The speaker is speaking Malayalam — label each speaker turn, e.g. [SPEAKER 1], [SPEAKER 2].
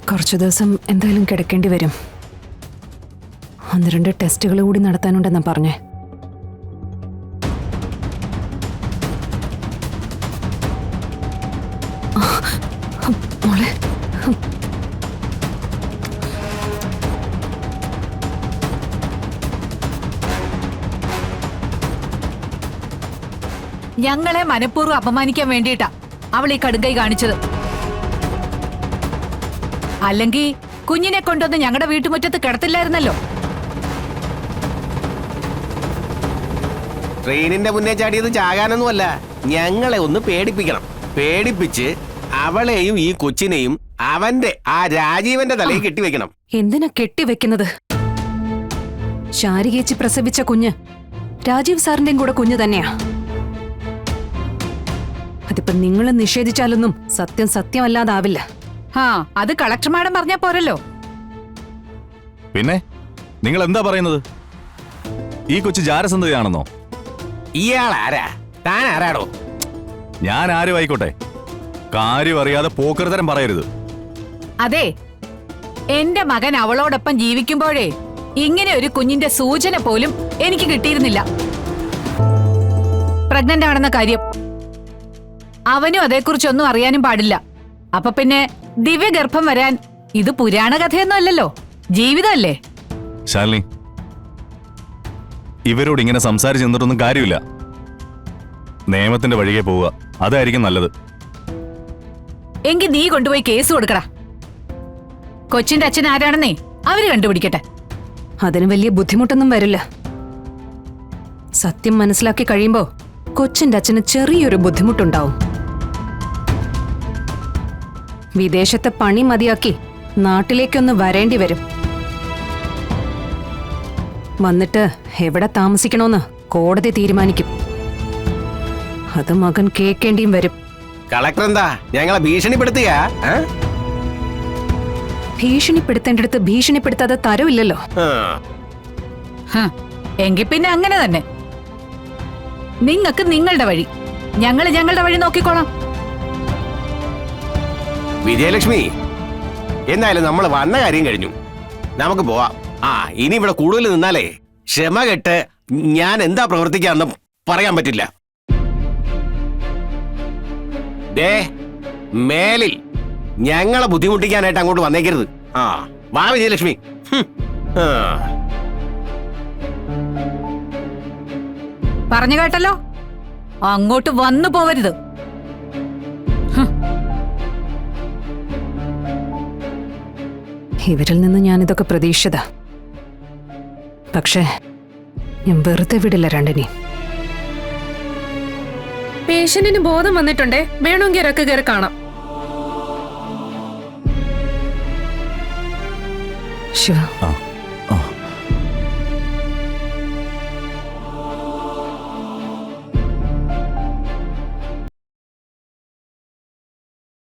[SPEAKER 1] കുറച്ചു ദിവസം എന്തായാലും കിടക്കേണ്ടി വരും. 1-2 ടെസ്റ്റുകൾ കൂടി നടത്താനുണ്ടെന്നാ പറഞ്ഞേ. മോളെ,
[SPEAKER 2] ഞങ്ങളെ മനഃപൂർവ്വം അപമാനിക്കാൻ വേണ്ടിയിട്ടാ അവൾ ഈ കടുങ്കൈ കാണിച്ചത്. അല്ലെങ്കിൽ കുഞ്ഞിനെ കൊണ്ടൊന്ന് ഞങ്ങളുടെ വീട്ടുമുറ്റത്ത് കിടത്തില്ലായിരുന്നല്ലോ.
[SPEAKER 3] ട്രെയിനിന്റെ മുന്നേ ചാടിയത് ചാകാനൊന്നുമല്ല, ഞങ്ങളെ ഒന്ന് പേടിപ്പിക്കണം. പേടിപ്പിച്ച് അവളെയും ഈ കൊച്ചിനെയും അവന്റെ ആ രാജീവന്റെ തലയിൽ കെട്ടിവെക്കണം.
[SPEAKER 1] എന്തിനാ കെട്ടിവെക്കുന്നത്? ശാരികേച്ചി പ്രസവിച്ച കുഞ്ഞ് രാജീവ് സാറിന്റെയും കൂടെ കുഞ്ഞ് തന്നെയാ. അതിപ്പോ നിങ്ങൾ നിഷേധിച്ചാലൊന്നും സത്യം സത്യമല്ലാതാവില്ല.
[SPEAKER 2] അത് കളക്ടർ മാഡം പറഞ്ഞാ പോരല്ലോ.
[SPEAKER 4] പിന്നെ നിങ്ങൾ എന്താ പറയുന്നത്? ഈ കൊച്ചു ജാരസന്ധതയാണെന്നോ?
[SPEAKER 3] ഇയാൾ ആരാ? താൻ ആരാടോ?
[SPEAKER 4] ഞാൻ ആരും ആയിക്കോട്ടെ, കാര്യം അറിയാതെ പോക്കരുതരം പറയരുത്.
[SPEAKER 2] അതെ, എന്റെ മകൻ അവളോടൊപ്പം ജീവിക്കുമ്പോഴേ ഇങ്ങനെ ഒരു കുഞ്ഞിന്റെ സൂചന പോലും എനിക്ക് കിട്ടിയിരുന്നില്ല. പ്രഗ്നന്റ് ആണെന്ന കാര്യം അവനും അതേക്കുറിച്ചൊന്നും അറിയാനും പാടില്ല. അപ്പൊ പിന്നെ ദിവ്യഗർഭം വരാൻ ഇത് പുരാണ കഥയൊന്നും അല്ലല്ലോ, ജീവിതമല്ലേ.
[SPEAKER 4] ശാലിനി, ഇവരോട് ഇങ്ങനെ സംസാരിച്ച് നിന്നിട്ടൊന്നും കാര്യമില്ല. നിയമത്തിന്റെ വഴിയെ പോവുക, അതായിരിക്കും നല്ലത്.
[SPEAKER 2] എങ്കിൽ നീ കൊണ്ടുപോയി കേസ് കൊടുക്കടാ. കൊച്ചിന്റെ അച്ഛൻ ആരാണെന്നേ അവര് കണ്ടുപിടിക്കട്ടെ.
[SPEAKER 1] അതിന് വലിയ ബുദ്ധിമുട്ടൊന്നും വരില്ല. സത്യം മനസ്സിലാക്കി കഴിയുമ്പോ കൊച്ചിന്റെ അച്ഛന് ചെറിയൊരു ബുദ്ധിമുട്ടുണ്ടാവും. വിദേശത്തെ പണി മതിയാക്കി നാട്ടിലേക്കൊന്ന് വരേണ്ടി വരും. വന്നിട്ട് എവിടെ താമസിക്കണോന്ന് കോടതി തീരുമാനിക്കും. അത് മകൻ കേൾക്കേണ്ടിയും വരും.
[SPEAKER 3] കളക്ടർ എന്താ ഞങ്ങളെ ഭീഷണിപ്പെടുത്തുക?
[SPEAKER 1] ഭീഷണിപ്പെടുത്തേണ്ടടുത്ത് ഭീഷണിപ്പെടുത്താതെ തരവില്ലല്ലോ.
[SPEAKER 2] എങ്കിൽ പിന്നെ അങ്ങനെ തന്നെ. നിങ്ങൾക്ക് നിങ്ങളുടെ വഴി, ഞങ്ങള് ഞങ്ങളുടെ വഴി നോക്കിക്കോളാം.
[SPEAKER 3] വിജയലക്ഷ്മി, എന്തായാലും നമ്മൾ വന്ന കാര്യം കഴിഞ്ഞു, നമുക്ക് പോവാം. ഇനി ഇവിടെ കൂടുതൽ നിന്നാലേ ക്ഷമ കെട്ട് ഞാൻ എന്താ പ്രവർത്തിക്കാന്ന് പറയാൻ പറ്റില്ല. ദേ, മേലിൽ ഞങ്ങളെ ബുദ്ധിമുട്ടിക്കാനായിട്ട് അങ്ങോട്ട് വന്നേക്കരുത്. വാ വിജയലക്ഷ്മി.
[SPEAKER 2] പറഞ്ഞു കേട്ടല്ലോ, അങ്ങോട്ട് വന്നു പോവരുത്.
[SPEAKER 1] ഇവരിൽ നിന്ന് ഞാനിതൊക്കെ പ്രതീക്ഷിച്ചതാ. പക്ഷേ ഞാൻ വെറുതെ വിടില്ല രണ്ടിനെ.
[SPEAKER 5] പേഷ്യന്റിന് ബോധം വന്നിട്ടുണ്ടേ, വേണമെങ്കിൽ ഇറക്ക് കയറി കാണാം.
[SPEAKER 1] ശിവ,